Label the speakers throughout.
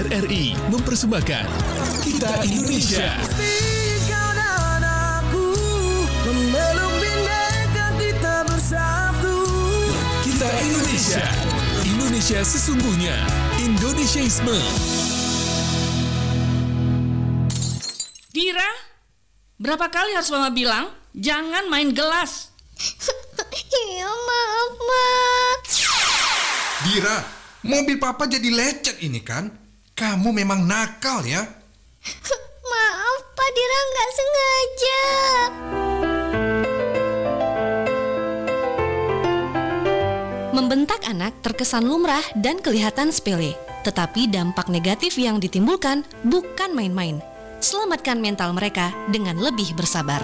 Speaker 1: RRI mempersembahkan Kita Indonesia.
Speaker 2: Kau dan aku memeluk bineka kita bersatu.
Speaker 1: Kita Indonesia. Indonesia sesungguhnya. Indonesiaisme.
Speaker 3: Dira, berapa kali harus mama bilang jangan main gelas?
Speaker 4: Iya maaf Mak.
Speaker 5: Dira, mobil papa jadi lecet ini kan? Kamu memang nakal ya?
Speaker 4: Maaf Pak Dira nggak sengaja.
Speaker 6: Membentak anak terkesan lumrah dan kelihatan sepele, tetapi dampak negatif yang ditimbulkan bukan main-main. Selamatkan mental mereka dengan lebih bersabar.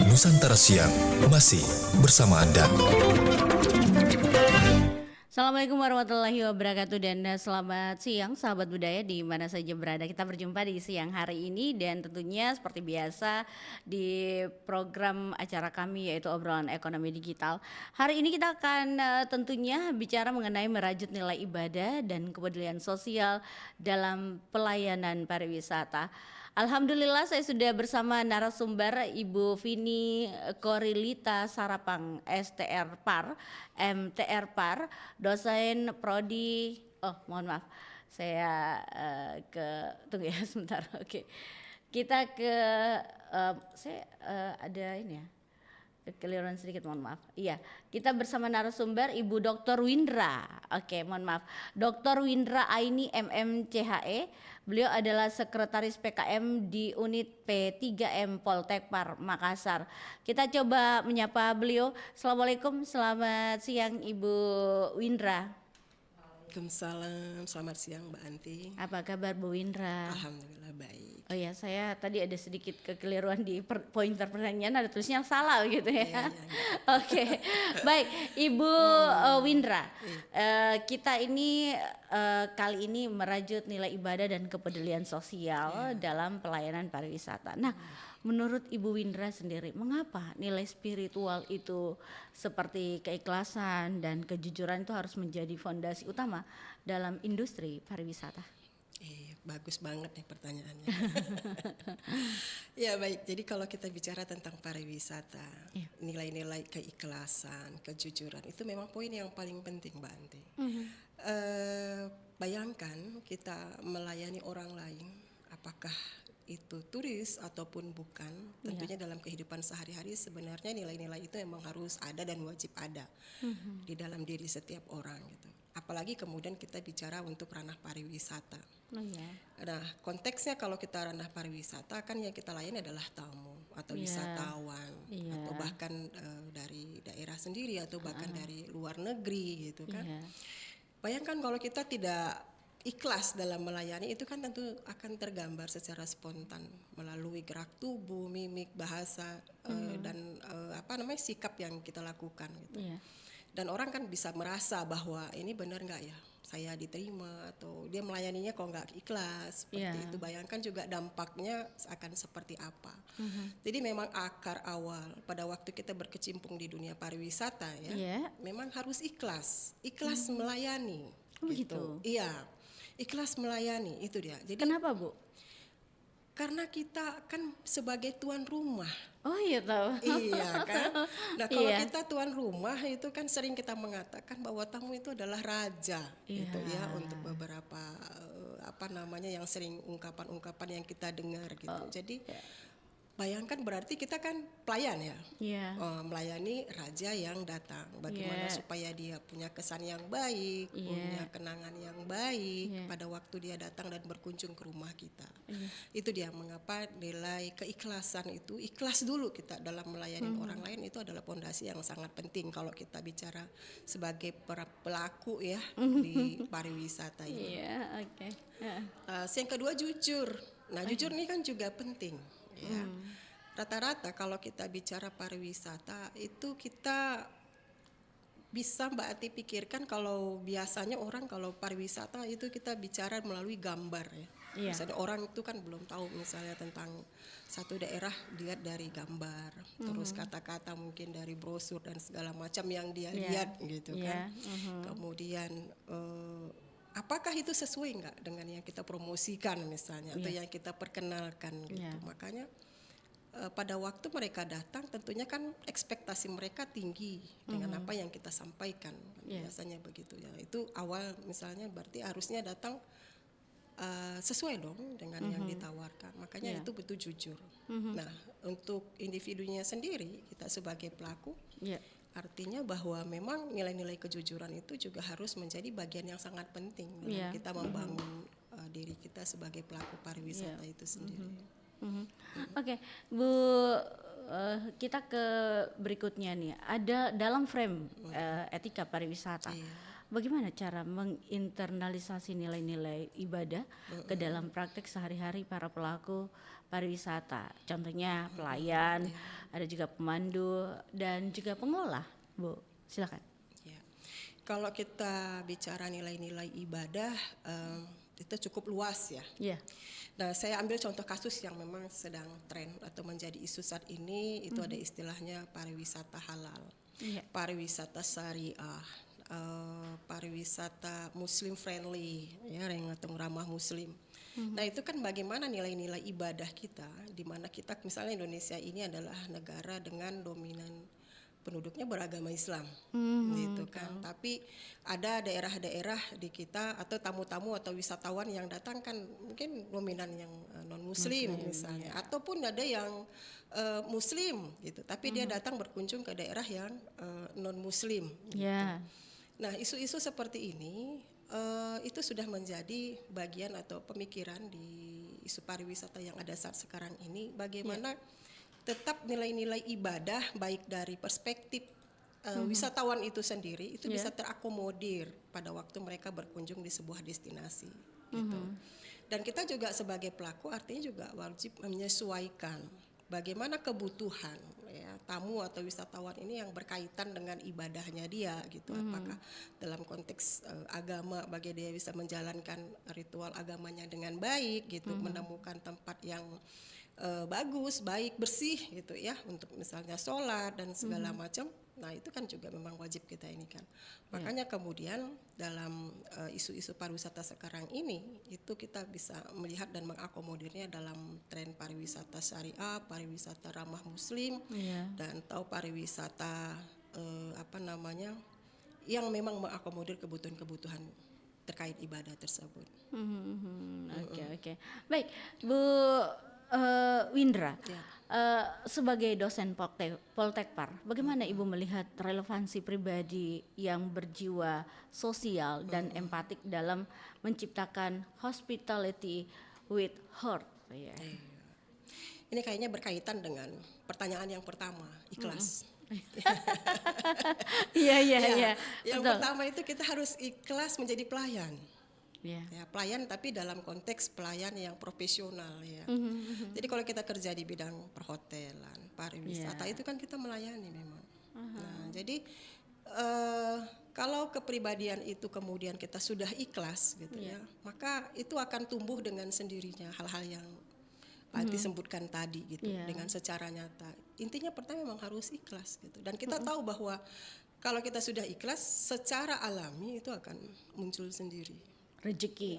Speaker 1: Nusantara Siang masih bersama Anda.
Speaker 7: Assalamualaikum warahmatullahi wabarakatuh dan selamat siang sahabat budaya di mana saja berada. Kita berjumpa di siang hari ini dan tentunya seperti biasa di program acara kami yaitu obrolan ekonomi digital. Hari ini kita akan tentunya bicara mengenai merajut nilai ibadah dan kepedulian sosial dalam pelayanan pariwisata. Alhamdulillah saya sudah bersama narasumber Ibu Vini Korilita Sarapang STR Par, MTR Par, dosen prodi. Oh, mohon maaf. Saya tunggu ya sebentar. Oke. Kita ke saya ada ini ya. Kekeliruan sedikit, mohon maaf. Iya, kita bersama narasumber Ibu Dr. Windra. Oke, mohon maaf. Dr. Windra Aini MMCHE. Beliau adalah sekretaris PKM di unit P3M Poltek Par Makassar. Kita coba menyapa beliau. Assalamualaikum, selamat siang Ibu Windra.
Speaker 8: Waalaikumsalam, selamat siang Mbak Anti.
Speaker 7: Apa kabar Bu Windra?
Speaker 8: Alhamdulillah baik.
Speaker 7: Oh ya, saya tadi ada sedikit kekeliruan di pointer pertanyaan, ada tulisnya salah gitu ya. Oke, baik Ibu Windra, kita ini kali ini merajut nilai ibadah dan kepedulian sosial dalam pelayanan pariwisata. Nah, menurut Ibu Windra sendiri, mengapa nilai spiritual itu seperti keikhlasan dan kejujuran itu harus menjadi fondasi utama dalam industri pariwisata?
Speaker 8: Bagus banget nih pertanyaannya. Ya baik, jadi kalau kita bicara tentang pariwisata, nilai-nilai keikhlasan, kejujuran itu memang poin yang paling penting Mbak Anti. Bayangkan kita melayani orang lain, apakah itu turis ataupun bukan, tentunya dalam kehidupan sehari-hari sebenarnya nilai-nilai itu memang harus ada dan wajib ada di dalam diri setiap orang gitu. Apalagi kemudian kita bicara untuk ranah pariwisata. Nah, konteksnya kalau kita ranah pariwisata kan yang kita layani adalah tamu atau wisatawan atau bahkan dari daerah sendiri atau bahkan dari luar negeri gitu kan. Bayangkan kalau kita tidak ikhlas dalam melayani itu kan tentu akan tergambar secara spontan melalui gerak tubuh, mimik, bahasa dan sikap yang kita lakukan gitu. Dan orang kan bisa merasa bahwa ini benar nggak ya saya diterima atau dia melayaninya kok nggak ikhlas seperti itu. Bayangkan juga dampaknya akan seperti apa. Jadi memang akar awal pada waktu kita berkecimpung di dunia pariwisata memang harus ikhlas melayani. Gitu. Iya, ikhlas melayani itu dia. Jadi
Speaker 7: kenapa Bu?
Speaker 8: Karena kita kan sebagai tuan rumah.
Speaker 7: Oh iya tahu.
Speaker 8: Iya kan. Nah kalau kita tuan rumah itu kan sering kita mengatakan bahwa tamu itu adalah raja gitu ya untuk beberapa yang sering ungkapan-ungkapan yang kita dengar gitu. Jadi bayangkan berarti kita kan pelayan ya. Melayani raja yang datang. Bagaimana supaya dia punya kesan yang baik, punya kenangan yang baik pada waktu dia datang dan berkunjung ke rumah kita. Itu dia mengapa nilai keikhlasan itu, ikhlas dulu kita dalam melayani orang lain itu adalah pondasi yang sangat penting kalau kita bicara sebagai pelaku ya di pariwisata ini. Yang kedua jujur. Nah jujur ini kan juga penting. Ya. Rata-rata kalau kita bicara pariwisata itu kita bisa Mbak Ati pikirkan kalau biasanya orang kalau pariwisata itu kita bicara melalui gambar ya.
Speaker 7: Iya.
Speaker 8: Misalnya orang itu kan belum tahu misalnya tentang satu daerah dilihat dari gambar, terus kata-kata mungkin dari brosur dan segala macam yang dia lihat gitu kan. Kemudian apakah itu sesuai nggak dengan yang kita promosikan misalnya atau yang kita perkenalkan gitu. Makanya pada waktu mereka datang tentunya kan ekspektasi mereka tinggi dengan apa yang kita sampaikan biasanya begitu ya. Itu awal misalnya berarti harusnya datang sesuai dong dengan yang ditawarkan. Makanya itu betul jujur. Nah, untuk individunya sendiri kita sebagai pelaku artinya bahwa memang nilai-nilai kejujuran itu juga harus menjadi bagian yang sangat penting dalam kita membangun diri kita sebagai pelaku pariwisata itu sendiri.
Speaker 7: Oke, Bu, kita ke berikutnya nih. Ada dalam frame etika pariwisata. Bagaimana cara menginternalisasi nilai-nilai ibadah ke dalam praktek sehari-hari para pelaku pariwisata? Contohnya pelayan, ada juga pemandu dan juga pengelola. Bu, silakan.
Speaker 8: Ya. Kalau kita bicara nilai-nilai ibadah, itu cukup luas ya. Nah, saya ambil contoh kasus yang memang sedang tren atau menjadi isu saat ini, itu ada istilahnya pariwisata halal, pariwisata syariah, pariwisata muslim friendly, ya, yang ramah muslim. Nah, itu kan bagaimana nilai-nilai ibadah kita, di mana kita misalnya Indonesia ini adalah negara dengan dominan penduduknya beragama Islam, gitu kan. Tapi ada daerah-daerah di kita atau tamu-tamu atau wisatawan yang datang kan mungkin dominan yang non Muslim misalnya, ataupun ada yang Muslim gitu. Tapi dia datang berkunjung ke daerah yang non Muslim. Gitu. Nah, isu-isu seperti ini itu sudah menjadi bagian atau pemikiran di isu pariwisata yang ada saat sekarang ini. Bagaimana tetap nilai-nilai ibadah baik dari perspektif wisatawan itu sendiri itu bisa terakomodir pada waktu mereka berkunjung di sebuah destinasi gitu. Dan kita juga sebagai pelaku artinya juga wajib menyesuaikan bagaimana kebutuhan ya, tamu atau wisatawan ini yang berkaitan dengan ibadahnya dia gitu. Apakah dalam konteks agama bagaimana dia bisa menjalankan ritual agamanya dengan baik gitu, menemukan tempat yang bagus, baik, bersih gitu ya untuk misalnya sholat dan segala macam. Nah, itu kan juga memang wajib kita ini kan. Makanya kemudian dalam isu-isu pariwisata sekarang ini itu kita bisa melihat dan mengakomodirnya dalam tren pariwisata syariah, pariwisata ramah muslim dan atau pariwisata yang memang mengakomodir kebutuhan-kebutuhan terkait ibadah tersebut.
Speaker 7: Oke. Baik, Bu Windra, sebagai dosen Poltekpar, bagaimana Ibu melihat relevansi pribadi yang berjiwa sosial dan empatik dalam menciptakan hospitality with heart?
Speaker 8: Ini kayaknya berkaitan dengan pertanyaan yang pertama, ikhlas.
Speaker 7: Iya.
Speaker 8: Yang pertama itu kita harus ikhlas menjadi pelayan.
Speaker 7: Ya,
Speaker 8: pelayan tapi dalam konteks pelayan yang profesional ya. Jadi kalau kita kerja di bidang perhotelan, pariwisata itu kan kita melayani memang. Nah, jadi kalau kepribadian itu kemudian kita sudah ikhlas gitu ya, maka itu akan tumbuh dengan sendirinya hal-hal yang Pak Ati sebutkan tadi gitu dengan secara nyata. Intinya pertama memang harus ikhlas gitu. Dan kita tahu bahwa kalau kita sudah ikhlas secara alami itu akan muncul sendiri
Speaker 7: rezeki.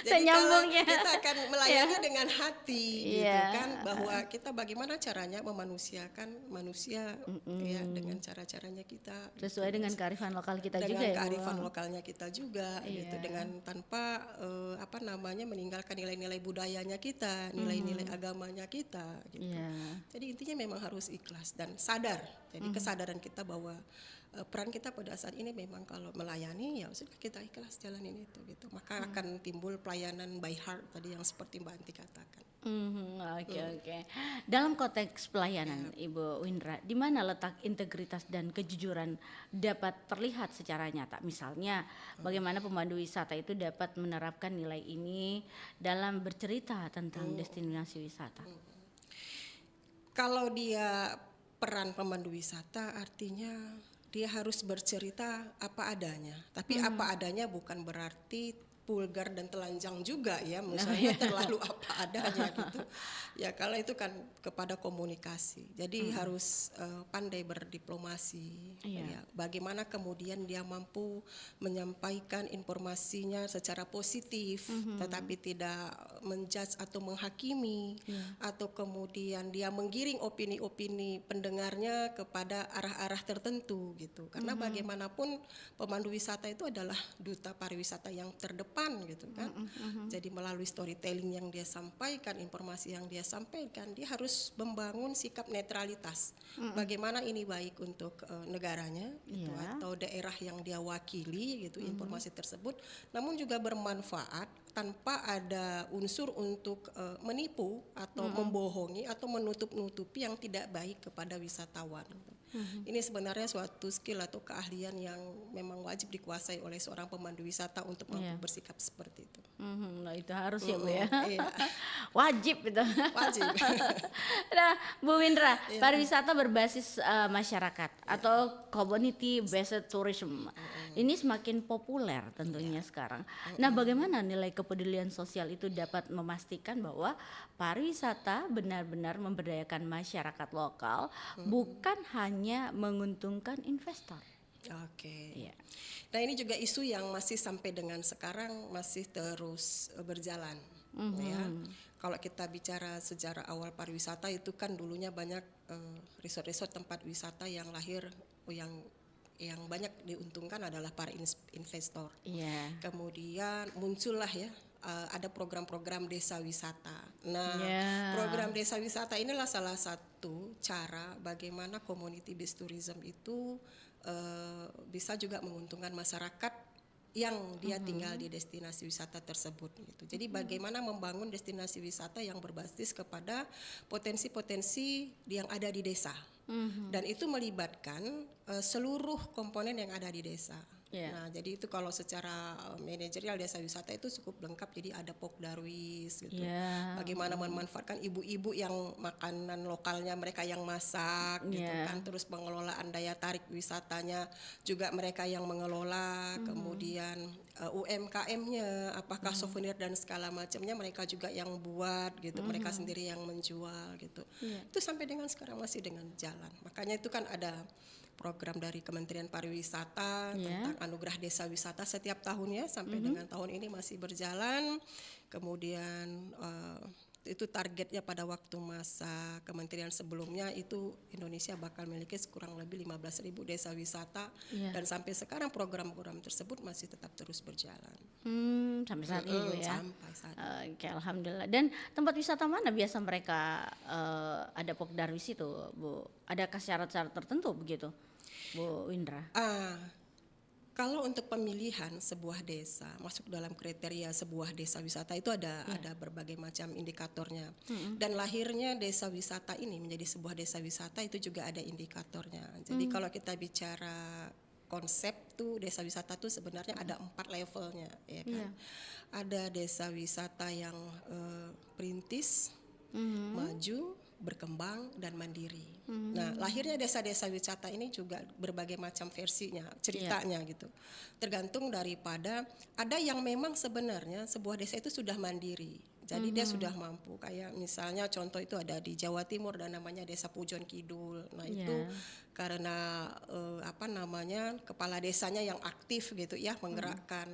Speaker 8: Jadi nyambungnya kita akan melayani dengan hati gitu kan, bahwa kita bagaimana caranya memanusiakan manusia ya dengan cara-caranya kita
Speaker 7: sesuai dengan kearifan lokal kita
Speaker 8: dengan
Speaker 7: juga ya.
Speaker 8: Dengan kearifan lokalnya kita juga gitu, dengan tanpa meninggalkan nilai-nilai budayanya kita, nilai-nilai agamanya kita gitu. Jadi intinya memang harus ikhlas dan sadar. Jadi kesadaran kita bahwa peran kita pada saat ini memang kalau melayani ya sudah kita ikhlas jalanin itu gitu, maka akan timbul pelayanan by heart tadi yang seperti Mbak Anti katakan.
Speaker 7: Oke. Dalam konteks pelayanan Ibu Windra, di mana letak integritas dan kejujuran dapat terlihat secara nyata? Misalnya bagaimana pemandu wisata itu dapat menerapkan nilai ini dalam bercerita tentang destinasi wisata?
Speaker 8: Kalau dia peran pemandu wisata artinya dia harus bercerita apa adanya. Tapi apa adanya bukan berarti vulgar dan telanjang juga ya, misalnya terlalu apa adanya gitu. Ya kalau itu kan kepada komunikasi. Jadi harus pandai berdiplomasi. Ya. Bagaimana kemudian dia mampu menyampaikan informasinya secara positif, tetapi tidak menjudge atau menghakimi, atau kemudian dia menggiring opini-opini pendengarnya kepada arah-arah tertentu gitu. Karena bagaimanapun pemandu wisata itu adalah duta pariwisata yang terdepan gitu kan. Jadi melalui storytelling yang dia sampaikan, informasi yang dia sampaikan, dia harus membangun sikap netralitas. Bagaimana ini baik untuk negaranya gitu, atau daerah yang dia wakili gitu, informasi tersebut, namun juga bermanfaat tanpa ada unsur untuk menipu atau membohongi atau menutup-nutupi yang tidak baik kepada wisatawan. Ini sebenarnya suatu skill atau keahlian yang memang wajib dikuasai oleh seorang pemandu wisata untuk mampu bersikap seperti itu.
Speaker 7: Nah itu harus ya Bu ya.
Speaker 8: Iya.
Speaker 7: Wajib itu.
Speaker 8: Wajib.
Speaker 7: Nah Bu Windra, pariwisata berbasis masyarakat atau community based tourism ini semakin populer tentunya sekarang. Nah bagaimana nilai kepedulian sosial itu dapat memastikan bahwa pariwisata benar-benar memberdayakan masyarakat lokal, bukan hanya menguntungkan investor?
Speaker 8: Oke. Nah ini juga isu yang masih sampai dengan sekarang masih terus berjalan. Ya. Kalau kita bicara sejarah awal pariwisata itu kan dulunya banyak resort-resort tempat wisata yang lahir yang banyak diuntungkan adalah para investor. Kemudian muncullah ya ada program-program desa wisata. Nah, program desa wisata inilah salah satu cara bagaimana community based tourism itu bisa juga menguntungkan masyarakat yang dia tinggal di destinasi wisata tersebut gitu. Jadi bagaimana membangun destinasi wisata yang berbasis kepada potensi-potensi yang ada di desa. Dan itu melibatkan seluruh komponen yang ada di desa. Nah, jadi itu kalau secara manajerial desa wisata itu cukup lengkap. Jadi ada Pokdarwis gitu. Bagaimana memanfaatkan ibu-ibu yang makanan lokalnya mereka yang masak gitu kan. Terus pengelolaan daya tarik wisatanya juga mereka yang mengelola. Kemudian UMKM-nya apakah souvenir dan segala macamnya mereka juga yang buat gitu. Mereka sendiri yang menjual gitu. Itu sampai dengan sekarang masih dengan jalan. Makanya itu kan ada program dari Kementerian Pariwisata tentang anugerah desa wisata setiap tahunnya sampai dengan tahun ini masih berjalan. Kemudian itu targetnya pada waktu masa kementerian sebelumnya itu Indonesia bakal memiliki kurang lebih 15.000 desa wisata dan sampai sekarang program-program tersebut masih tetap terus berjalan.
Speaker 7: Sampai saat ini Bu ya.
Speaker 8: Sampai saat ini.
Speaker 7: Oke, alhamdulillah. Dan tempat wisata mana biasa mereka ada Pokdarwis itu, Bu? Adakah syarat-syarat tertentu begitu, Bu Windra?
Speaker 8: Kalau untuk pemilihan sebuah desa masuk dalam kriteria sebuah desa wisata itu ada berbagai macam indikatornya. Dan lahirnya desa wisata ini menjadi sebuah desa wisata itu juga ada indikatornya. Jadi kalau kita bicara konsep tuh desa wisata tuh sebenarnya ada 4 levelnya, ya kan? Ada desa wisata yang perintis, maju, berkembang dan mandiri. Nah, lahirnya desa-desa wisata ini juga berbagai macam versinya, ceritanya gitu. Tergantung daripada ada yang memang sebenarnya sebuah desa itu sudah mandiri. Jadi dia sudah mampu, kayak misalnya contoh itu ada di Jawa Timur dan namanya Desa Pujon Kidul. Nah, itu karena kepala desanya yang aktif gitu ya, menggerakkan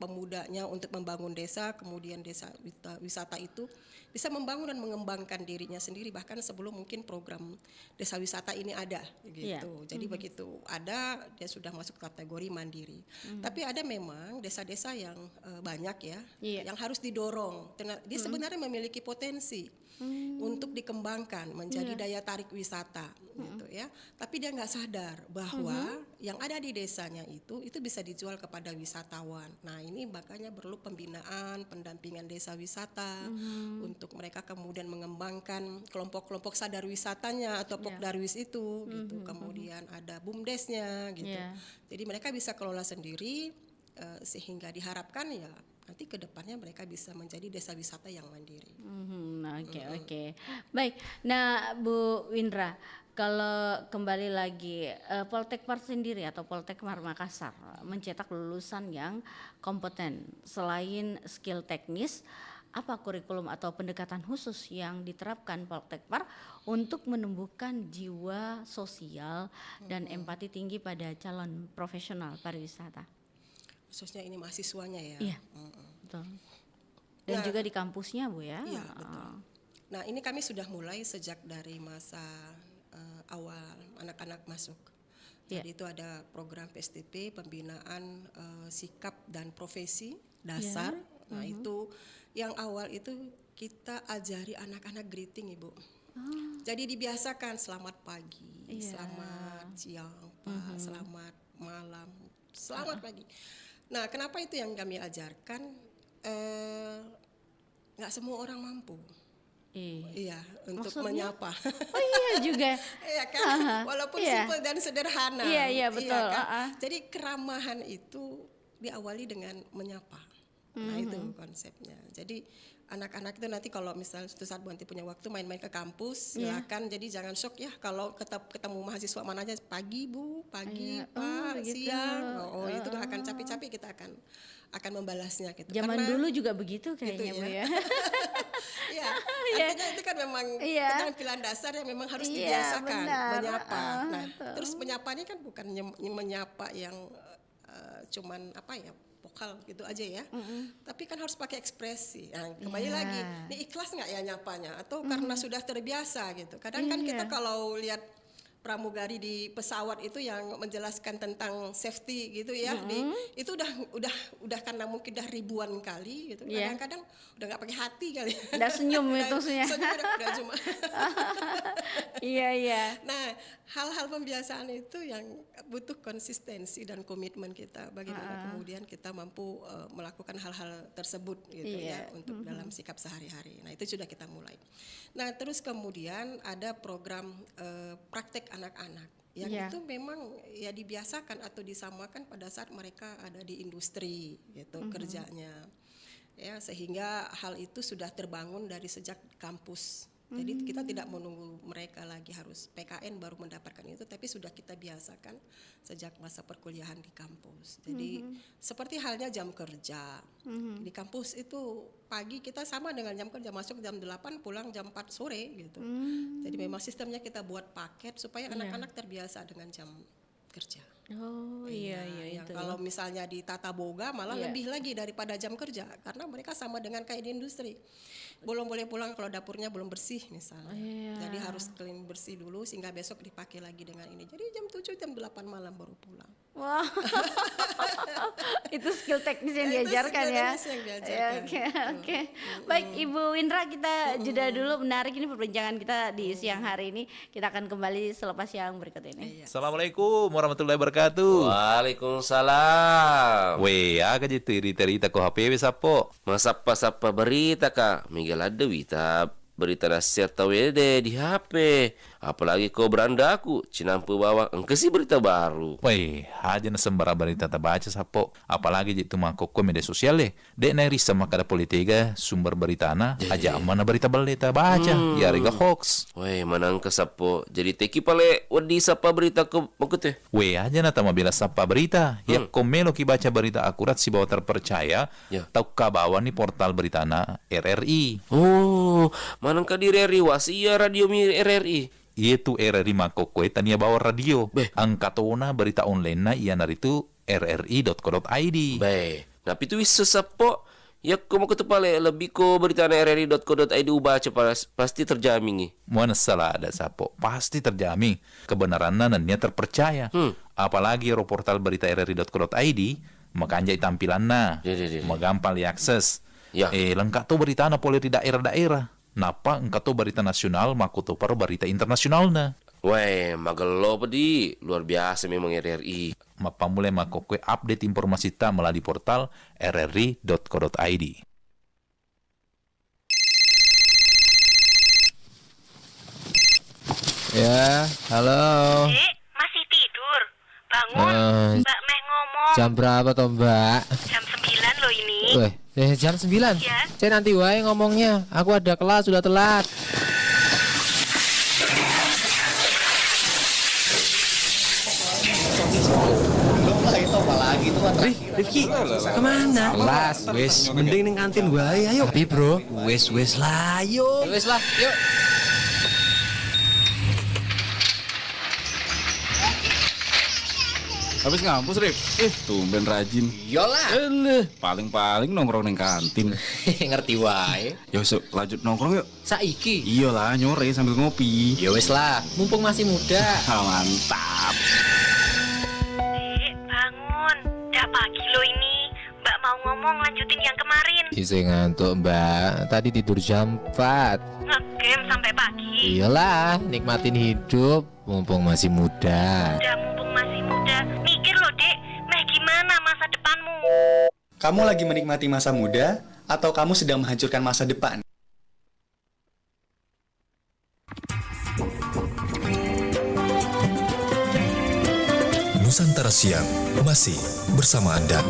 Speaker 8: pemudanya untuk membangun desa, kemudian desa wisata itu bisa membangun dan mengembangkan dirinya sendiri bahkan sebelum mungkin program desa wisata ini ada gitu. Jadi begitu ada dia sudah masuk kategori mandiri. Tapi ada memang desa-desa yang banyak ya yang harus didorong. Dia sebenarnya memiliki potensi untuk dikembangkan menjadi daya tarik wisata gitu ya. Tapi dia nggak sadar bahwa yang ada di desanya itu bisa dijual kepada wisatawan. Nah, ini makanya perlu pembinaan, pendampingan desa wisata untuk mereka kemudian mengembangkan kelompok-kelompok sadar wisatanya atau Pokdarwis itu gitu. Kemudian ada BUMDesnya gitu. Jadi mereka bisa kelola sendiri sehingga diharapkan ya nanti ke depannya mereka bisa menjadi desa wisata yang mandiri.
Speaker 7: Oke. Baik. Nah, Bu Windra, Kalau kembali lagi, Poltekpar sendiri atau Poltekpar Makassar mencetak lulusan yang kompeten. Selain skill teknis, apa kurikulum atau pendekatan khusus yang diterapkan Poltekpar untuk menumbuhkan jiwa sosial dan empati tinggi pada calon profesional pariwisata?
Speaker 8: Khususnya ini mahasiswanya ya.
Speaker 7: Iya, betul. Dan juga di kampusnya Bu ya.
Speaker 8: Iya, betul. Nah, ini kami sudah mulai sejak dari masa awal anak-anak masuk. Jadi itu ada program PSTP, pembinaan sikap dan profesi dasar. Nah, itu yang awal itu kita ajari anak-anak greeting, Ibu. Jadi dibiasakan selamat pagi, selamat siang, Pak, selamat malam, selamat pagi. Nah, kenapa itu yang kami ajarkan? Nggak semua orang mampu. Iya, untuk
Speaker 7: Maksudnya?
Speaker 8: menyapa.
Speaker 7: Oh iya juga.
Speaker 8: Iya kan, walaupun simpel dan sederhana.
Speaker 7: Iya, betul.
Speaker 8: Kan? Jadi keramahan itu diawali dengan menyapa. Nah itu konsepnya. Jadi anak-anak itu nanti kalau misalnya suatu saat Bu Anti punya waktu main-main ke kampus, silakan. Jadi jangan shock ya kalau ketemu mahasiswa mana aja, pagi Bu, pagi Pak, siang. Oh itu gak akan capek-capek, kita akan membalasnya gitu.
Speaker 7: Zaman
Speaker 8: Karena
Speaker 7: dulu juga begitu kayaknya
Speaker 8: gitu
Speaker 7: Bu ya.
Speaker 8: Iya, artinya itu kan memang keterampilan dasar yang memang harus dibiasakan, menyapa. Nah, terus menyapanya kan bukan menyapa yang cuman apa ya, vokal gitu aja ya. Tapi kan harus pakai ekspresi. Nah, kembali lagi, ini ikhlas nggak ya nyapanya? Atau karena sudah terbiasa gitu. Kadang kan kita kalau lihat pramugari di pesawat itu yang menjelaskan tentang safety gitu ya, itu udah karena mungkin udah ribuan kali gitu. Kadang-kadang udah nggak pakai hati kali.
Speaker 7: Udah senyum itu senyum.
Speaker 8: Udah cuma.
Speaker 7: Iya.
Speaker 8: Nah, hal-hal pembiasaan itu yang butuh konsistensi dan komitmen kita. Bagaimana kemudian kita mampu melakukan hal-hal tersebut gitu ya untuk dalam sikap sehari-hari. Nah, itu sudah kita mulai. Nah, terus kemudian ada program praktek anak-anak yang itu memang ya dibiasakan atau disamakan pada saat mereka ada di industri gitu kerjanya. Ya, sehingga hal itu sudah terbangun dari sejak kampus. Jadi kita tidak menunggu mereka lagi harus PKN baru mendapatkan itu, tapi sudah kita biasakan sejak masa perkuliahan di kampus. Jadi seperti halnya jam kerja. Di kampus itu pagi kita sama dengan jam kerja, masuk jam 8 pulang jam 4 sore gitu. Jadi memang sistemnya kita buat paket supaya anak-anak terbiasa dengan jam kerja.
Speaker 7: Oh iya
Speaker 8: Yang
Speaker 7: itu.
Speaker 8: kalau misalnya di tata boga malah lebih lagi daripada jam kerja karena mereka sama dengan kayak di industri. Belum boleh pulang kalau dapurnya belum bersih misalnya. Jadi harus clean bersih dulu sehingga besok dipakai lagi dengan ini. Jadi jam 7 jam 8 malam baru pulang.
Speaker 7: Wah. Itu skill teknis yang diajarkan ya. Oke. Baik Ibu Windra, kita jeda dulu. Menarik ini perbincangan kita di siang hari ini. Kita akan kembali selepas yang berikut ini.
Speaker 9: Assalamualaikum warahmatullahi wabarakatuh.
Speaker 10: Waalaikumsalam.
Speaker 9: Wea ka jitu cerita ko HP sapo.
Speaker 10: Masapa-sapa berita kak. Miguel ada berita nasihat tawede di HP. Apalagi kau beranda aku cinampu bawa engkesi berita baru.
Speaker 9: Weh, aja na sembara berita baca sapo. Apalagi jitu mangkok ko media sosial dek na risa makada politika sumber berita na aja mana berita baleta baca. Ya rega hoax.
Speaker 10: Weh, manang ke sapo. Jadi teki pale wadi sapa berita ke makute.
Speaker 9: Weh, aja na tama bila sapa berita. Ya komelo ki baca berita akurat si bawa terpercaya. Tau kabawa ni portal berita na RRI.
Speaker 10: Oh, manang ka di RRI wasia radio mi RRI.
Speaker 9: Itu RRI Makokwe tania bawa radio. Angkatona berita online na iya naritu rri.co.id.
Speaker 10: Tapi itu sesapo ya ko mo ketepale lebih ko berita na rri.co.id ubaca pasti terjamin nih.
Speaker 9: Mana salah ada sapo pasti terjamin kebenarannya dan dia terpercaya. Apalagi portal berita rri.co.id makanjai tampilanna, magampang diakses. Lengkap tuh berita na poli di daerah-daerah. Napa engkau tuh berita nasional makuto paru berita internasional na.
Speaker 10: Weh, magelo pedi, luar biasa memang RRI.
Speaker 9: Mapa mulai makokwe update informasi ta melalui portal rri.co.id.
Speaker 11: Ya, halo.
Speaker 12: Dek, masih tidur? Bangun, Mbak Meh ngomong.
Speaker 11: Jam berapa toh Mbak?
Speaker 12: Jam 9 loh ini.
Speaker 11: Jam 9?
Speaker 12: Ya.
Speaker 11: Saya nanti wae ngomongnya. Aku ada kelas, sudah telat.
Speaker 2: Rifki, kemana?
Speaker 11: Kelas,
Speaker 2: Wes, mending ning kantin wae, ayo.
Speaker 11: Tapi bro,
Speaker 2: Wes lah, ayo.
Speaker 11: wes lah, yuk.
Speaker 13: Habis ngampus, Rip? Tumben rajin.
Speaker 11: Yolah.
Speaker 13: Paling-paling nongkrong neng kantin.
Speaker 11: Ngerti wae.
Speaker 13: Ya so, lanjut nongkrong yuk.
Speaker 11: Saiki.
Speaker 13: Iyalah, nyore sambil ngopi.
Speaker 11: Ya wes lah, mumpung masih muda.
Speaker 13: Mantap.
Speaker 12: Dek, bangun. Udah pagi lo ini. Mbak mau ngomong lanjutin yang kemarin.
Speaker 11: Isi ngantuk mbak, tadi tidur jam 4.
Speaker 12: Ngegame sampai pagi.
Speaker 11: Iyalah, nikmatin hidup, mumpung masih muda.
Speaker 12: Udah mumpung masih muda. Mikir lo, Dek. Meh gimana masa depanmu?
Speaker 14: Kamu lagi menikmati masa muda atau kamu sedang menghancurkan masa depan?
Speaker 1: Nusantara Siang masih bersama Anda.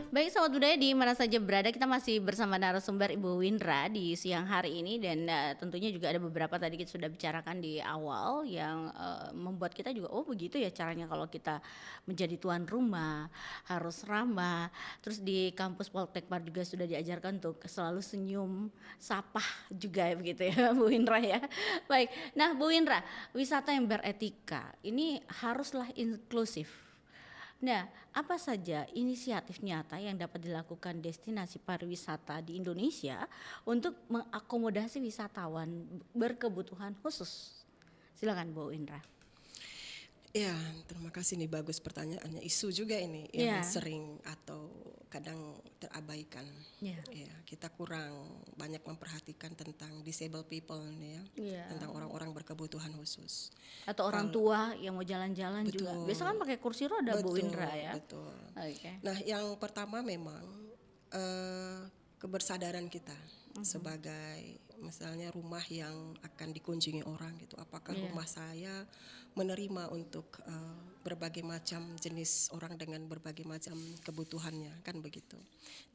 Speaker 7: Baik sahabat budaya di mana saja berada, kita masih bersama narasumber Ibu Windra di siang hari ini dan tentunya juga ada beberapa tadi kita sudah bicarakan di awal yang membuat kita juga oh begitu ya caranya kalau kita menjadi tuan rumah harus ramah. Terus di kampus Poltekpar juga sudah diajarkan untuk selalu senyum, sapah juga ya begitu ya Bu Windra ya. Baik, nah Bu Windra, wisata yang beretika ini haruslah inklusif. Nah, apa saja inisiatif nyata yang dapat dilakukan destinasi pariwisata di Indonesia untuk mengakomodasi wisatawan berkebutuhan khusus? Silakan Bu Indra.
Speaker 8: Ya, terima kasih nih, bagus pertanyaannya. Isu juga ini yang sering atau kadang terabaikan. Ya, kita kurang banyak memperhatikan tentang disabled people nih ya, tentang orang-orang berkebutuhan khusus.
Speaker 7: Atau orang tua yang mau jalan-jalan juga. Biasa kan pakai kursi roda Bu Indra ya.
Speaker 8: Betul.
Speaker 7: Okay.
Speaker 8: Nah, yang pertama memang kebersadaran kita sebagai misalnya rumah yang akan dikunjungi orang gitu. Apakah rumah saya menerima untuk berbagai macam jenis orang dengan berbagai macam kebutuhannya, kan begitu.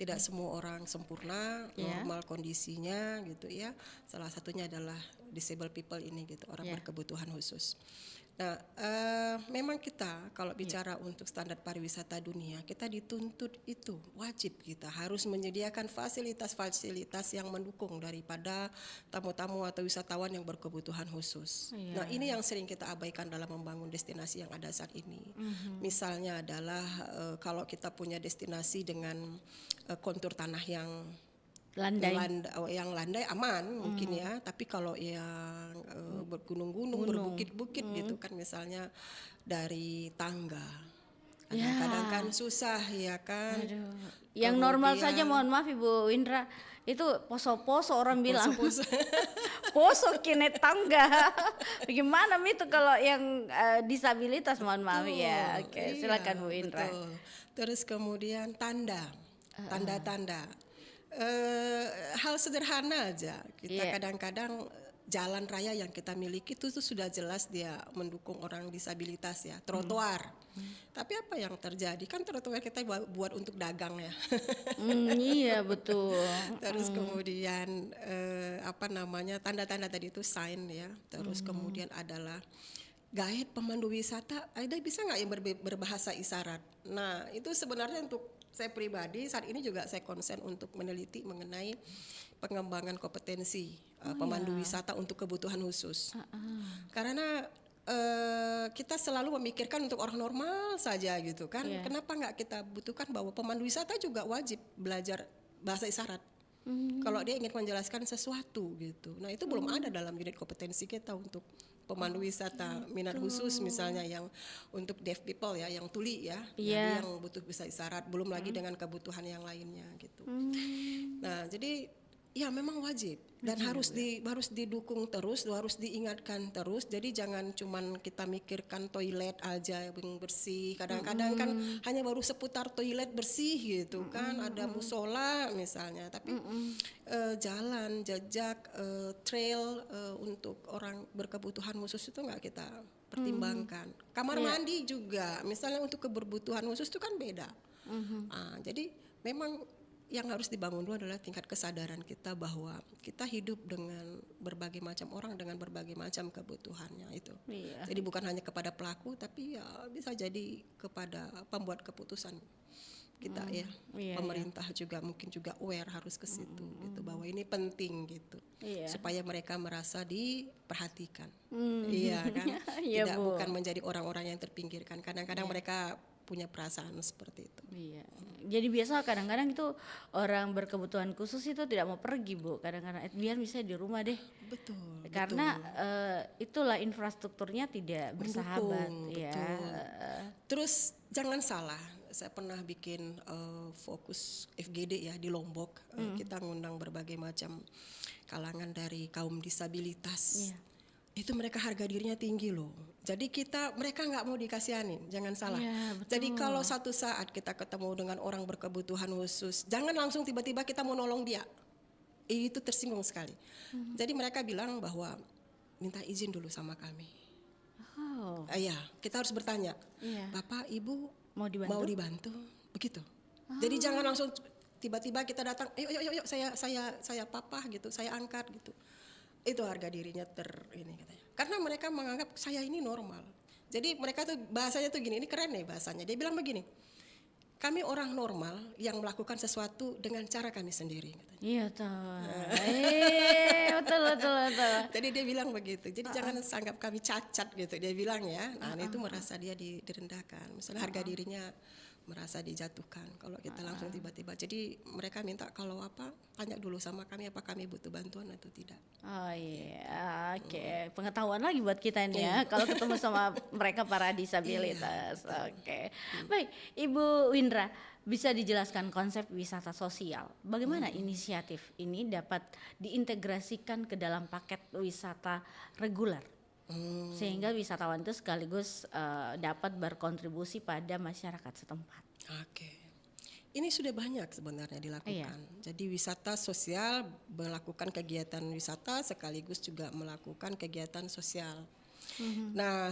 Speaker 8: Tidak semua orang sempurna, normal kondisinya gitu ya. Salah satunya adalah disabled people ini gitu, orang berkebutuhan khusus. Nah, memang kita kalau bicara untuk standar pariwisata dunia, kita dituntut itu wajib kita harus menyediakan fasilitas-fasilitas yang mendukung daripada tamu-tamu atau wisatawan yang berkebutuhan khusus. Nah, ini yang sering kita abaikan dalam membangun destinasi yang ada saat ini. Misalnya adalah kalau kita punya destinasi dengan kontur tanah yang landai aman mungkin ya, tapi kalau yang bergunung-gunung, berbukit-bukit gitu kan, misalnya dari tangga kadang-kadang kan susah ya kan.
Speaker 7: Yang normal saja mohon maaf Ibu Windra itu poso-poso orang bilang poso kene tangga. Bagaimana itu kalau yang disabilitas mohon maaf ya. Oke, silakan Bu Windra.
Speaker 8: Terus kemudian tanda-tanda. Hal sederhana aja kita kadang-kadang jalan raya yang kita miliki itu sudah jelas dia mendukung orang disabilitas ya, trotoar. Tapi apa yang terjadi kan trotoar kita buat untuk dagang ya.
Speaker 7: Iya betul.
Speaker 8: Terus kemudian tanda-tanda tadi itu sign ya. Terus kemudian adalah guide pemandu wisata, ada bisa nggak yang berbahasa isyarat? Nah itu sebenarnya untuk saya pribadi saat ini juga saya konsen untuk meneliti mengenai pengembangan kompetensi pemandu wisata untuk kebutuhan khusus. Karena kita selalu memikirkan untuk orang normal saja gitu kan. Kenapa nggak kita butuhkan bahwa pemandu wisata juga wajib belajar bahasa isyarat. Kalau dia ingin menjelaskan sesuatu gitu. Nah itu belum ada dalam unit kompetensi kita untuk pemandu wisata minat khusus misalnya yang untuk deaf people ya, yang tuli ya, yang butuh bisa isyarat, belum lagi dengan kebutuhan yang lainnya gitu. Nah jadi ya memang wajib dan harus didukung terus, harus diingatkan terus. Jadi jangan cuman kita mikirkan toilet aja yang bersih. Kadang-kadang kan hanya baru seputar toilet bersih gitu kan, ada musola misalnya, tapi jalan, jejak, trail untuk orang berkebutuhan khusus itu nggak kita pertimbangkan. Kamar mandi juga, misalnya untuk kebutuhan khusus itu kan beda. Jadi memang yang harus dibangun dulu adalah tingkat kesadaran kita bahwa kita hidup dengan berbagai macam orang dengan berbagai macam kebutuhannya itu.
Speaker 7: Iya.
Speaker 8: Jadi bukan hanya kepada pelaku tapi ya bisa jadi kepada pembuat keputusan kita ya.
Speaker 7: Iya,
Speaker 8: Pemerintah juga mungkin juga aware harus ke situ gitu bahwa ini penting gitu.
Speaker 7: Iya.
Speaker 8: Supaya mereka merasa diperhatikan.
Speaker 7: Hmm.
Speaker 8: Iya kan?
Speaker 7: Iya,
Speaker 8: Tidak
Speaker 7: Bu.
Speaker 8: bukan menjadi orang-orang yang terpinggirkan. Kadang-kadang mereka punya perasaan seperti itu.
Speaker 7: Iya. Jadi biasa kadang-kadang itu orang berkebutuhan khusus itu tidak mau pergi, Bu. Kadang-kadang biar misalnya di rumah deh.
Speaker 8: Betul.
Speaker 7: Karena itulah infrastrukturnya tidak bersahabat.
Speaker 8: Mendukung,
Speaker 7: Ya.
Speaker 8: betul. Terus jangan salah, saya pernah bikin fokus FGD ya di Lombok. Kita ngundang berbagai macam kalangan dari kaum disabilitas.
Speaker 7: Iya.
Speaker 8: Itu mereka harga dirinya tinggi loh. Jadi mereka nggak mau dikasihanin, jangan salah.
Speaker 7: Iya, betul.
Speaker 8: Jadi kalau satu saat kita ketemu dengan orang berkebutuhan khusus, jangan langsung tiba-tiba kita mau nolong dia. Itu tersinggung sekali. Jadi mereka bilang bahwa minta izin dulu sama kami.
Speaker 7: Oh.
Speaker 8: Iya, kita harus bertanya.
Speaker 7: Iya.
Speaker 8: Bapak, Ibu
Speaker 7: Mau dibantu?
Speaker 8: Begitu. Jadi jangan langsung tiba-tiba kita datang, yuk saya papa gitu, saya angkat gitu. Itu harga dirinya ini katanya. Karena mereka menganggap saya ini normal. Jadi mereka tuh bahasanya tuh gini, ini keren nih bahasanya. Dia bilang begini, kami orang normal yang melakukan sesuatu dengan cara kami sendiri katanya.
Speaker 7: Iya toh. Betul.
Speaker 8: Jadi dia bilang begitu. Jadi jangan anggap kami cacat gitu. Dia bilang ya. Nah itu merasa dia direndahkan. Misalnya harga dirinya merasa dijatuhkan kalau kita langsung tiba-tiba. Jadi mereka minta kalau tanya dulu sama kami apa kami butuh bantuan atau tidak.
Speaker 7: Oh iya, oke. Pengetahuan lagi buat kita ini ya kalau ketemu sama mereka para disabilitas. Oke. Baik, Ibu Windra, bisa dijelaskan konsep wisata sosial. Bagaimana inisiatif ini dapat diintegrasikan ke dalam paket wisata reguler? Sehingga wisatawan itu sekaligus dapat berkontribusi pada masyarakat setempat.
Speaker 8: Oke. Ini sudah banyak sebenarnya dilakukan. Jadi wisata sosial melakukan kegiatan wisata sekaligus juga melakukan kegiatan sosial. Nah,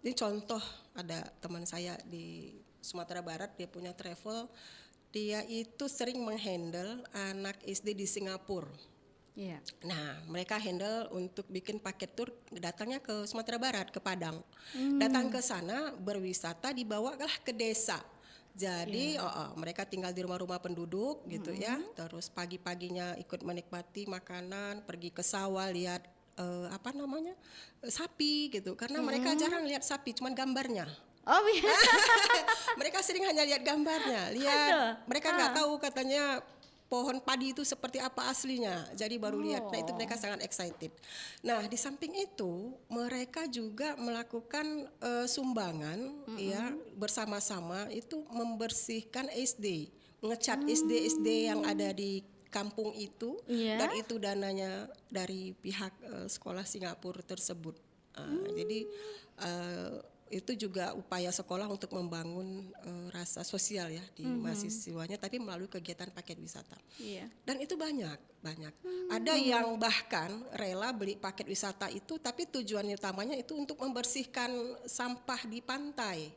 Speaker 8: ini contoh ada teman saya di Sumatera Barat, dia punya travel, dia itu sering menghandle anak SD di Singapura.
Speaker 7: Iya.
Speaker 8: Nah, mereka handle untuk bikin paket tour datangnya ke Sumatera Barat, ke Padang. Datang ke sana berwisata, dibawalah ke desa. Jadi mereka tinggal di rumah-rumah penduduk gitu ya. Terus pagi-paginya ikut menikmati makanan, pergi ke sawah lihat sapi gitu. Karena mereka jarang lihat sapi, cuman gambarnya.
Speaker 7: Oh iya.
Speaker 8: Mereka sering hanya lihat gambarnya. Mereka nggak tahu katanya pohon padi itu seperti apa aslinya. Jadi baru lihat. Nah, itu mereka sangat excited. Nah, di samping itu mereka juga melakukan sumbangan ya bersama-sama itu membersihkan SD, ngecat SD yang ada di kampung itu dan itu dananya dari pihak sekolah Singapura tersebut. Jadi itu juga upaya sekolah untuk membangun rasa sosial ya di mahasiswanya, tapi melalui kegiatan paket wisata. Dan itu banyak. Ada yang bahkan rela beli paket wisata itu, tapi tujuan utamanya itu untuk membersihkan sampah di pantai.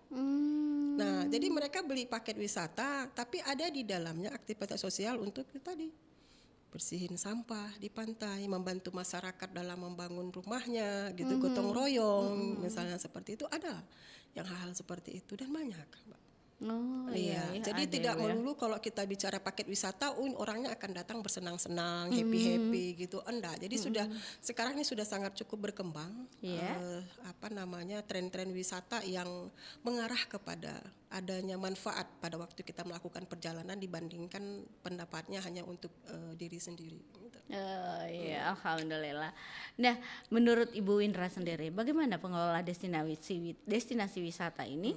Speaker 8: Nah, jadi mereka beli paket wisata, tapi ada di dalamnya aktivitas sosial untuk tadi bersihin sampah di pantai, membantu masyarakat dalam membangun rumahnya, gitu, gotong royong, misalnya seperti itu ada, yang hal-hal seperti itu dan banyak, Mbak.
Speaker 7: Oh
Speaker 8: Iya, jadi tidak melulu kalau kita bicara paket wisata, orangnya akan datang bersenang-senang, happy-happy gitu, enggak. Jadi sekarang ini sudah sangat cukup berkembang, tren-tren wisata yang mengarah kepada adanya manfaat pada waktu kita melakukan perjalanan dibandingkan pendapatnya hanya untuk diri sendiri. Gitu.
Speaker 7: Oh iya, alhamdulillah. Nah, menurut Ibu Windra sendiri, bagaimana pengelola destinasi wisata ini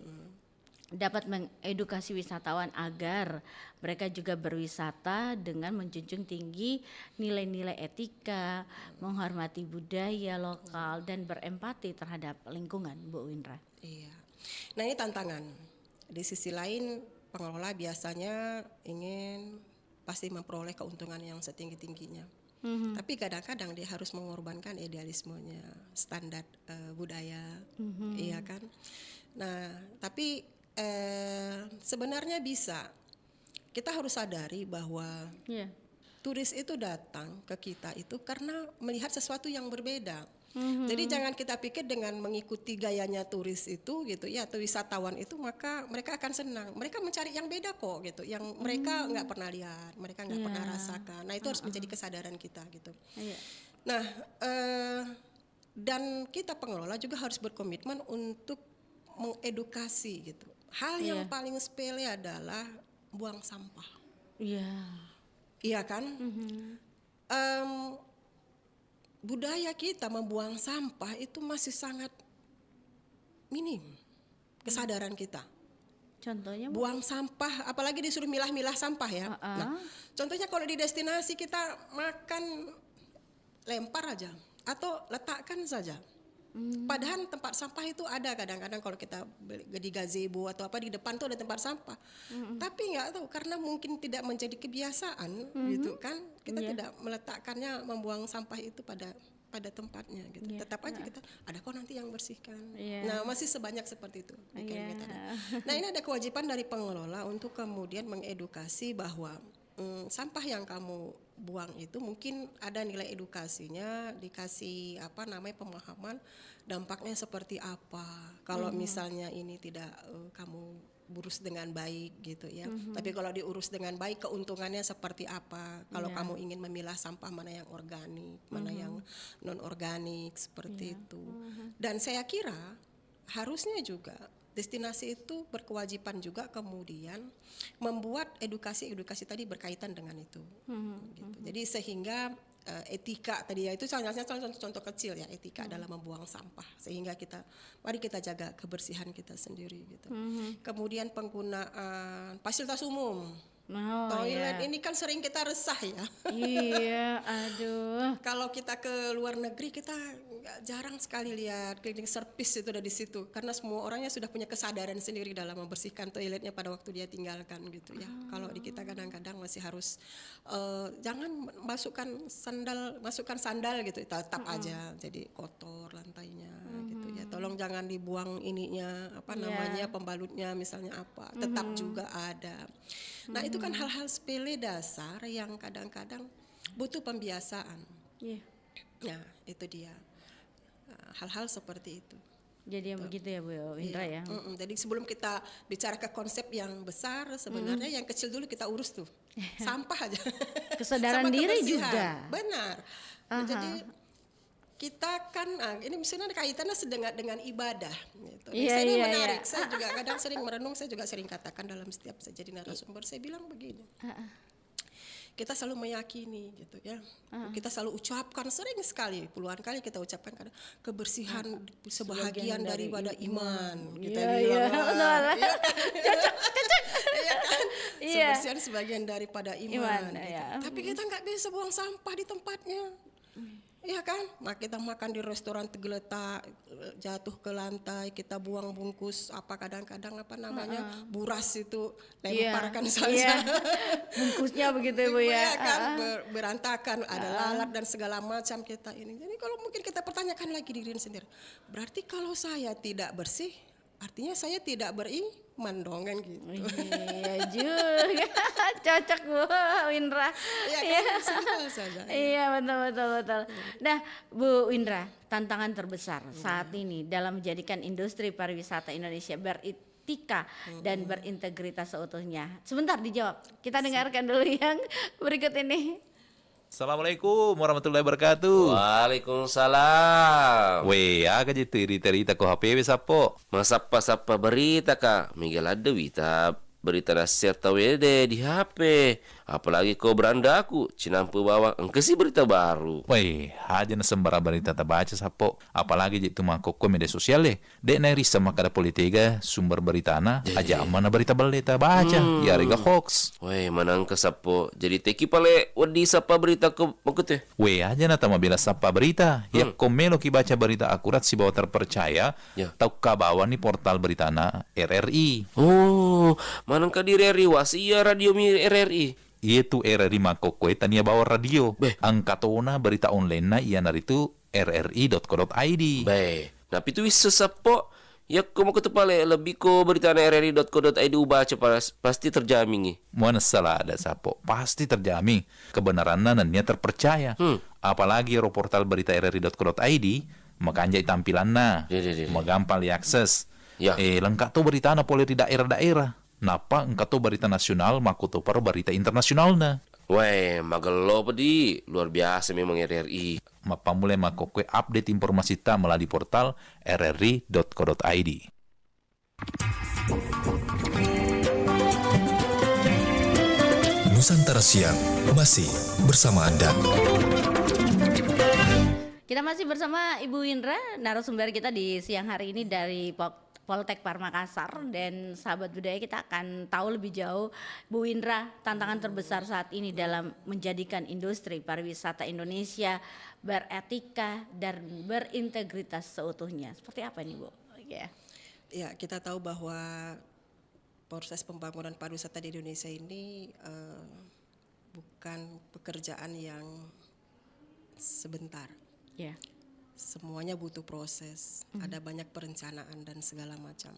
Speaker 7: dapat mengedukasi wisatawan agar mereka juga berwisata dengan menjunjung tinggi nilai-nilai etika, menghormati budaya lokal dan berempati terhadap lingkungan, Bu Windra?
Speaker 8: Iya. Nah, ini tantangan. Di sisi lain, pengelola biasanya ingin pasti memperoleh keuntungan yang setinggi-tingginya. Tapi kadang-kadang dia harus mengorbankan idealismenya, standar budaya, iya kan? Nah, tapi sebenarnya bisa kita harus sadari bahwa turis itu datang ke kita itu karena melihat sesuatu yang berbeda. Jadi jangan kita pikir dengan mengikuti gayanya turis itu gitu ya, atau wisatawan itu maka mereka akan senang. Mereka mencari yang beda kok gitu, yang mereka nggak pernah lihat, mereka nggak pernah rasakan. Nah itu harus menjadi kesadaran kita gitu. Nah dan kita pengelola juga harus berkomitmen untuk mengedukasi gitu. Hal yang paling sepele adalah buang sampah. Iya kan? Budaya kita membuang sampah itu masih sangat minim kesadaran kita.
Speaker 7: Contohnya
Speaker 8: buang sampah, apalagi disuruh milah-milah sampah ya. Nah, contohnya kalau di destinasi kita makan lempar aja atau letakkan saja. Padahal tempat sampah itu ada kadang-kadang kalau kita di gazebo atau apa di depan tuh ada tempat sampah. Tapi nggak tahu karena mungkin tidak menjadi kebiasaan gitu kan. Kita tidak meletakkannya membuang sampah itu pada tempatnya gitu. Tetap aja kita ada kok nanti yang bersihkan. Nah, masih sebanyak seperti itu. Nah, ini ada kewajiban dari pengelola untuk kemudian mengedukasi bahwa sampah yang kamu buang itu mungkin ada nilai edukasinya, dikasih pemahaman dampaknya seperti apa kalau misalnya ini tidak kamu urus dengan baik gitu ya. Tapi kalau diurus dengan baik keuntungannya seperti apa kalau kamu ingin memilah sampah mana yang organik, mana yang non organik seperti itu. Dan saya kira harusnya juga destinasi itu berkewajiban juga kemudian membuat edukasi tadi berkaitan dengan itu. Gitu. Jadi sehingga etika tadi ya itu contoh kecil ya, etika dalam membuang sampah sehingga mari kita jaga kebersihan kita sendiri gitu. Kemudian penggunaan fasilitas umum. Toilet ini kan sering kita resah ya.
Speaker 7: Iya, aduh.
Speaker 8: Kalau kita ke luar negeri kita jarang sekali lihat cleaning service itu ada di situ karena semua orangnya sudah punya kesadaran sendiri dalam membersihkan toiletnya pada waktu dia tinggalkan gitu ya. Kalau di kita kadang-kadang masih harus jangan masukkan sandal gitu, tetap aja jadi kotor lantainya gitu ya. Tolong jangan dibuang ininya pembalutnya misalnya apa, tetap juga ada. Nah itu kan hal-hal sepele dasar yang kadang-kadang butuh pembiasaan. Nah itu dia hal-hal seperti itu.
Speaker 7: Jadi yang begitu ya Bu Indra ya.
Speaker 8: Jadi sebelum kita bicara ke konsep yang besar sebenarnya yang kecil dulu kita urus tuh sampah aja.
Speaker 7: Kesadaran diri juga.
Speaker 8: Benar. Jadi kita kan ini misalnya kaitannya dengan ibadah gitu. Ini menarik. Saya juga kadang sering merenung, saya juga sering katakan dalam setiap saya jadi narasumber, saya bilang begini. Kita selalu meyakini gitu ya. Kita selalu ucapkan sering sekali, puluhan kali kita ucapkan karena kebersihan sebahagian daripada iman. Kita bilang. Cocok. Iya kan? Kebersihan sebagian daripada iman gitu. Tapi kita nggak bisa buang sampah di tempatnya. Iya kan, kita makan di restoran tergeletak, jatuh ke lantai, kita buang bungkus kadang-kadang buras itu lemparkan saja.
Speaker 7: Bungkusnya begitu Bu ya.
Speaker 8: Kan berantakan, ada lalat dan segala macam kita ini. Jadi kalau mungkin kita pertanyakan lagi diri sendiri, berarti kalau saya tidak bersih, artinya saya tidak beriman dong kan gitu.
Speaker 7: Iya juga, cocok Bu Indra.
Speaker 8: Iya kan, simpel saja.
Speaker 7: Iya betul. Nah Bu Indra, tantangan terbesar saat ini dalam menjadikan industri pariwisata Indonesia beretika dan berintegritas seutuhnya. Sebentar dijawab, kita dengarkan dulu yang berikut ini.
Speaker 9: Assalamualaikum warahmatullahi wabarakatuh.
Speaker 10: Waalaikumsalam.
Speaker 9: Aga jitu irita ko HP sapo.
Speaker 10: Masapa berita Kak. Miguel ada berita nasihat tawede di HP. Apalagi kau beranda aku cinampu bawa engkesi berita baru.
Speaker 9: Aja na sembara berita tabaca sapo. Apalagi jitu mangkok media sosial dek na risa makada politika sumber berita na aja mana berita baleta baca yari ga hoax.
Speaker 10: Manang ke sapo. Jadi teki pale wadi sapa berita ke makute.
Speaker 9: Aja na tama bila sapa berita. Ya komelo ki baca berita akurat si bawa terpercaya. Tau kabawa ni portal berita na RRI.
Speaker 10: Manang ka di RRI wasia radio mi RRI.
Speaker 9: Itu RRI Makokwe tania bawa radio. Angkatona berita online na iya naritu rri.co.id.
Speaker 10: Tapi itu wis sesapo Ya ko mau ketepale lebih ko berita na rri.co.id baca pasti terjamin nih.
Speaker 9: Mana salah ada sapo, pasti terjamin kebenarannya dan dia terpercaya. Apalagi portal berita rri.co.id, makanya tampilannya, gampang diakses.
Speaker 10: Ya.
Speaker 9: Lengkap tuh berita na boleh di daerah-daerah. Napa engkau tuh berita nasional, maku tuh berita internasionalnya.
Speaker 10: Weh, magelo pedi, luar biasa memang RRI.
Speaker 9: Mapa mulai makokwe update informasi ta melalui portal rri.co.id.
Speaker 1: Nusantara Siang masih bersama Anda.
Speaker 7: Kita masih bersama Ibu Indra, narasumber kita di siang hari ini dari Poltek Par Makassar, dan sahabat budaya kita akan tahu lebih jauh Bu Indra, tantangan terbesar saat ini dalam menjadikan industri pariwisata Indonesia beretika dan berintegritas seutuhnya. Seperti apa nih Bu?
Speaker 8: Ya, kita tahu bahwa proses pembangunan pariwisata di Indonesia ini bukan pekerjaan yang sebentar.
Speaker 7: Ya.
Speaker 8: Semuanya butuh proses, ada banyak perencanaan dan segala macam.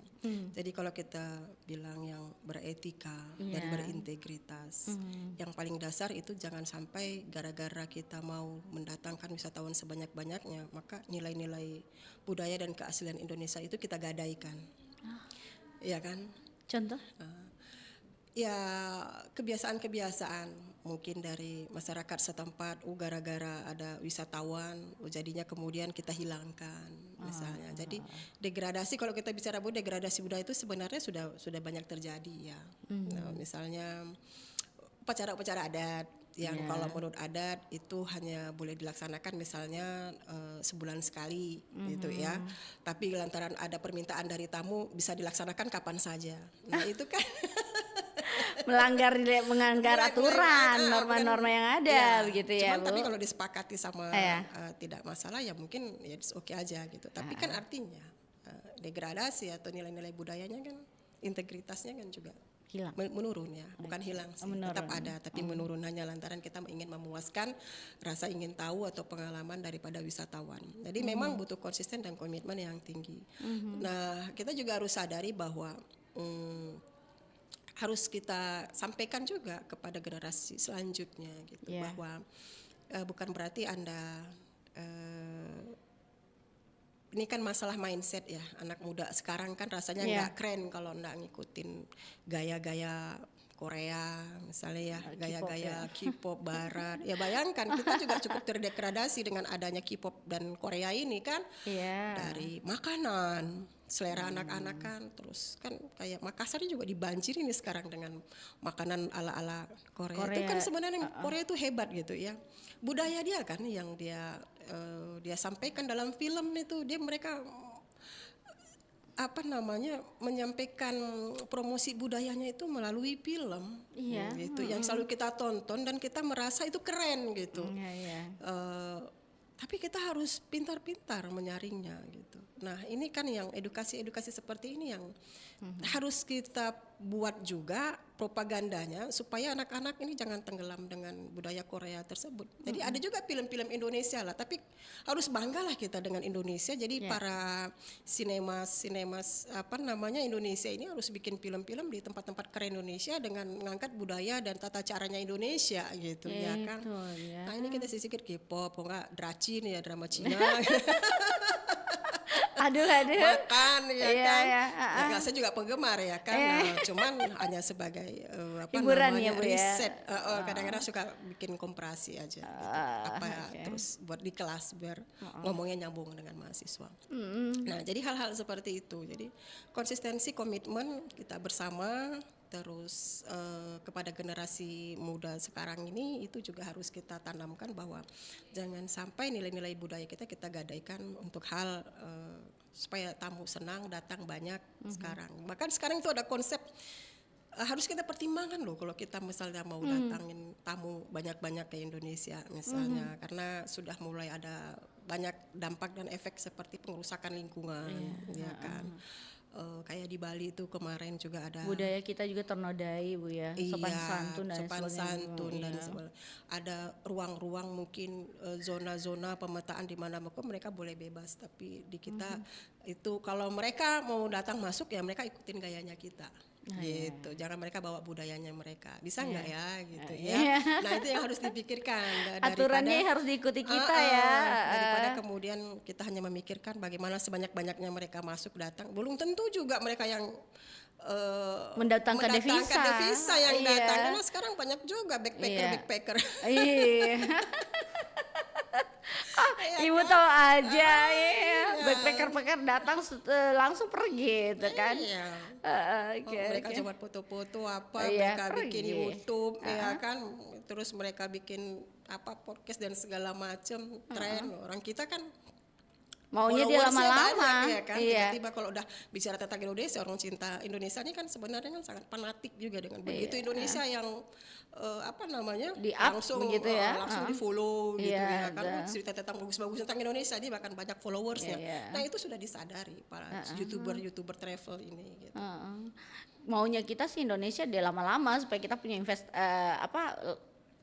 Speaker 8: Jadi kalau kita bilang yang beretika dan berintegritas, yang paling dasar itu jangan sampai gara-gara kita mau mendatangkan wisatawan sebanyak-banyaknya, maka nilai-nilai budaya dan keaslian Indonesia itu kita gadaikan. Iya kan?
Speaker 7: Contoh?
Speaker 8: Ya kebiasaan-kebiasaan mungkin dari masyarakat setempat, gara-gara ada wisatawan, jadinya kemudian kita hilangkan misalnya. Jadi degradasi, kalau kita bicara degradasi budaya itu sebenarnya sudah banyak terjadi ya. Nah, misalnya upacara-upacara adat yang kalau menurut adat itu hanya boleh dilaksanakan misalnya sebulan sekali gitu ya. Tapi lantaran ada permintaan dari tamu bisa dilaksanakan kapan saja. Nah itu kan
Speaker 7: melanggar aturan, norma-norma yang ada begitu ya,
Speaker 8: cuman
Speaker 7: Bu.
Speaker 8: tapi kalau disepakati sama tidak masalah ya mungkin ya oke aja gitu. Tapi kan artinya degradasi atau nilai-nilai budayanya kan, integritasnya kan juga
Speaker 7: hilang,
Speaker 8: menurun ya, bukan hilang sih, tetap ada tapi menurun hanya lantaran kita ingin memuaskan rasa ingin tahu atau pengalaman daripada wisatawan. Jadi memang butuh konsisten dan komitmen yang tinggi. Nah kita juga harus sadari bahwa harus kita sampaikan juga kepada generasi selanjutnya gitu, bahwa bukan berarti Anda ini kan masalah mindset ya, anak muda sekarang kan rasanya nggak keren kalau nggak ngikutin gaya-gaya Korea misalnya ya, gaya-gaya K-pop barat. Ya bayangkan kita juga cukup terdegradasi dengan adanya K-pop dan Korea ini kan. Dari makanan, selera anak-anak kan, terus kan kayak Makassar juga dibanjiri nih sekarang dengan makanan ala-ala Korea. Itu kan sebenarnya Korea itu hebat gitu ya. Budaya dia kan yang dia sampaikan dalam film itu, mereka menyampaikan promosi budayanya itu melalui film gitu, yang selalu kita tonton dan kita merasa itu keren gitu. Tapi kita harus pintar-pintar menyaringnya gitu. Nah ini kan yang edukasi seperti ini yang harus kita buat juga propagandanya supaya anak-anak ini jangan tenggelam dengan budaya Korea tersebut. Jadi ada juga film-film Indonesia lah, tapi harus banggalah kita dengan Indonesia. Jadi para sinemas Indonesia ini harus bikin film-film di tempat-tempat keren Indonesia dengan mengangkat budaya dan tata caranya Indonesia gitu ya kan. Nah ini kita sisihkan K-pop, enggak dracin ya, drama Cina.
Speaker 7: Aduh.
Speaker 8: Makan ya kan. Ya, saya juga penggemar ya kan. Nah, cuman hanya sebagai
Speaker 7: hiburan ya Bu
Speaker 8: riset. Kadang-kadang suka bikin komparasi aja gitu. Terus buat di kelas biar ngomongnya nyambung dengan mahasiswa. Nah, jadi hal-hal seperti itu. Jadi konsistensi, komitmen kita bersama, terus kepada generasi muda sekarang ini itu juga harus kita tanamkan bahwa jangan sampai nilai-nilai budaya kita gadaikan untuk hal supaya tamu senang datang banyak sekarang. Bahkan sekarang itu ada konsep harus kita pertimbangkan loh kalau kita misalnya mau datangin tamu banyak-banyak ke Indonesia misalnya, karena sudah mulai ada banyak dampak dan efek seperti pengerusakan lingkungan ya kan. Kayak di Bali itu kemarin juga ada
Speaker 7: budaya kita juga ternodai Bu ya, sopan santun dan
Speaker 8: sebagainya. Ada ruang-ruang mungkin zona-zona pemetaan di mana mereka boleh bebas, tapi di kita itu kalau mereka mau datang masuk ya mereka ikutin gayanya kita. Gitu, jangan mereka bawa budayanya mereka, bisa nggak ya gitu ya. Nah itu yang harus dipikirkan.
Speaker 7: Aturannya harus diikuti kita ya.
Speaker 8: Daripada kemudian kita hanya memikirkan bagaimana sebanyak-banyaknya mereka masuk datang, belum tentu juga mereka yang
Speaker 7: mendatangkan devisa
Speaker 8: yang datang. Karena sekarang banyak juga backpacker.
Speaker 7: Ibu tahu aja backpacker datang langsung pergi gitu kan.
Speaker 8: Mereka cuma foto-foto mereka bikin YouTube ya kan, terus mereka bikin podcast dan segala macam tren. Orang kita kan
Speaker 7: maunya dia lama-lama
Speaker 8: ya kan. Tiba-tiba kalau udah bicara tentang Indonesia, orang cinta Indonesia ini kan sebenarnya kan sangat fanatik juga dengan begitu Indonesia yang langsung
Speaker 7: gitu ya.
Speaker 8: Langsung di follow gitu ya kan, cerita tentang bagus-bagus tentang Indonesia dia bahkan banyak followersnya. Nah itu sudah disadari para youtuber travel ini gitu.
Speaker 7: Maunya kita sih Indonesia dia lama-lama supaya kita punya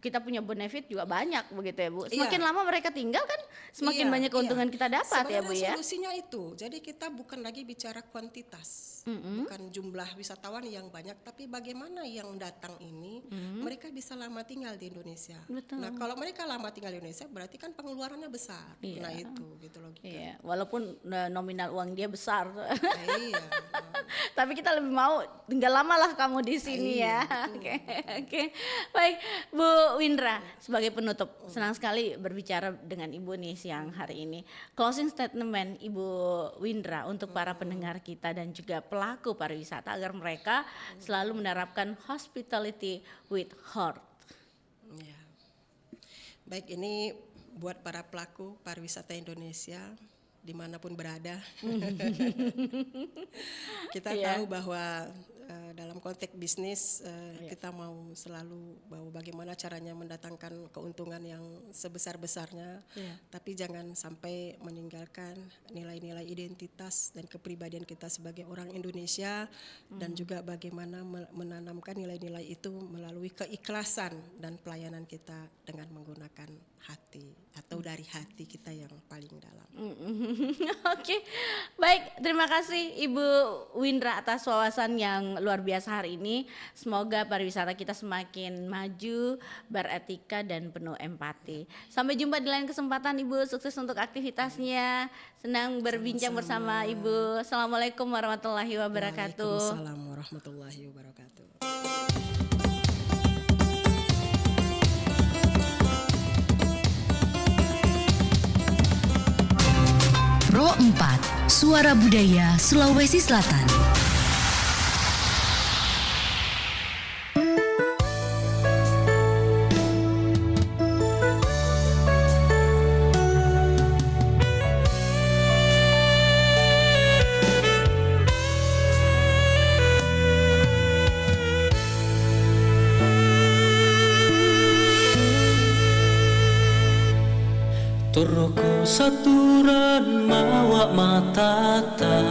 Speaker 7: kita punya benefit juga banyak begitu ya Bu. Semakin lama mereka tinggal kan semakin banyak keuntungan kita dapat ya Bu ya.
Speaker 8: Sebenarnya solusinya itu. Jadi kita bukan lagi bicara kuantitas. Bukan jumlah wisatawan yang banyak, tapi bagaimana yang datang ini mereka bisa lama tinggal di Indonesia.
Speaker 7: Betul.
Speaker 8: Nah, kalau mereka lama tinggal di Indonesia berarti kan pengeluarannya besar. Nah, itu gitu logika.
Speaker 7: Walaupun nominal uang dia besar. Tapi kita lebih mau tinggal lama lah kamu di sini ya. Oke. Baik, Bu Windra, sebagai penutup, senang sekali berbicara dengan Ibu nih siang hari ini. Closing statement Ibu Windra untuk para pendengar kita dan juga pelaku pariwisata agar mereka selalu menerapkan hospitality with heart.
Speaker 8: Ya. Baik, ini buat para pelaku pariwisata Indonesia dimanapun berada. Kita tahu bahwa dalam konteks bisnis kita mau selalu bahwa bagaimana caranya mendatangkan keuntungan yang sebesar-besarnya, tapi jangan sampai meninggalkan nilai-nilai identitas dan kepribadian kita sebagai orang Indonesia, dan juga bagaimana menanamkan nilai-nilai itu melalui keikhlasan dan pelayanan kita dengan menggunakan hati atau dari hati kita yang paling dalam.
Speaker 7: Oke, baik, terima kasih Ibu Windra atas wawasan yang luar biasa hari ini. Semoga pariwisata kita semakin maju, beretika dan penuh empati. Sampai jumpa di lain kesempatan Ibu, sukses untuk aktivitasnya. Senang berbincang bersama Ibu. Assalamualaikum warahmatullahi wabarakatuh.
Speaker 8: Waalaikumsalam warahmatullahi wabarakatuh.
Speaker 15: Pro 4, Suara Budaya Sulawesi Selatan.
Speaker 16: Toroko saturan mawa matata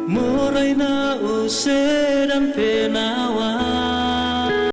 Speaker 16: Moraina use